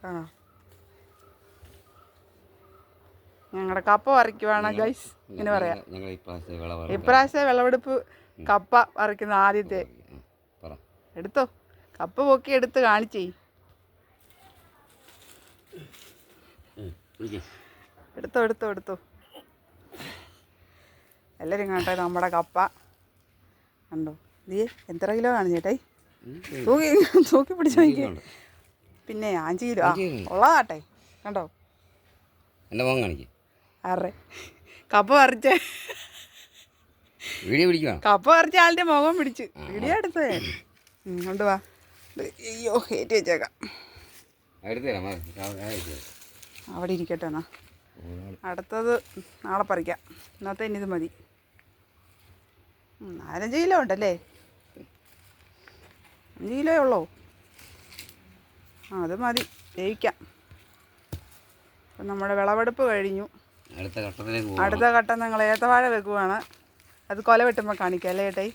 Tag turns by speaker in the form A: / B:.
A: ആ ഞങ്ങളുടെ കപ്പ പറിക്കുവാണ് ഗൈസ്, ഇങ്ങനെ പറയാം. ഇപ്രാവശ്യം വിളവെടുപ്പ് കപ്പ പറിക്കുന്ന ആദ്യത്തെ. എടുത്തോ, കപ്പ പൊക്കി എടുത്ത് കാണിച്ചേ. എടുത്തോ എടുത്തോ എടുത്തോ എല്ലാവരും കാണട്ടെ നമ്മുടെ കപ്പ. കണ്ടോ നീ എത്ര കിലോ ആണ് ചേട്ടായി? തൂക്കി പിടിച്ച് നോക്കി. പിന്നെ 5 കിലോ ഉള്ളതാട്ടെ. കണ്ടോ
B: എൻ്റെ മോൻ കാണിക്കും.
A: ആറേ കപ്പ പറിച്ച
B: വീഡിയോ പിടിക്കുക.
A: കപ്പ പറിച്ച ആളുടെ മുഖം പിടിച്ച് വീഡിയോ എടുത്തേ. കൊണ്ടുവാ. അയ്യോ കയറ്റി വെച്ചേക്കാം. അവിടെ ഇരിക്കട്ടെ എന്നാ. അടുത്തത് നാളെ പറിക്കാം. ഇന്നത്തെ ഇനി ഇത് മതി. 4-5 കിലോ ഉണ്ടല്ലേ? 5 കിലോ ഉള്ളോ? അത് മതി, വേവിക്കാം. അപ്പം നമ്മുടെ വിളവെടുപ്പ് കഴിഞ്ഞു. അടുത്ത ഘട്ടം ഞങ്ങൾ ഏത്തവാഴ വെക്കുവാണ്. അത് കൊല വെട്ടുമ്പോൾ കാണിക്കാം അല്ലേ ഏട്ടായി?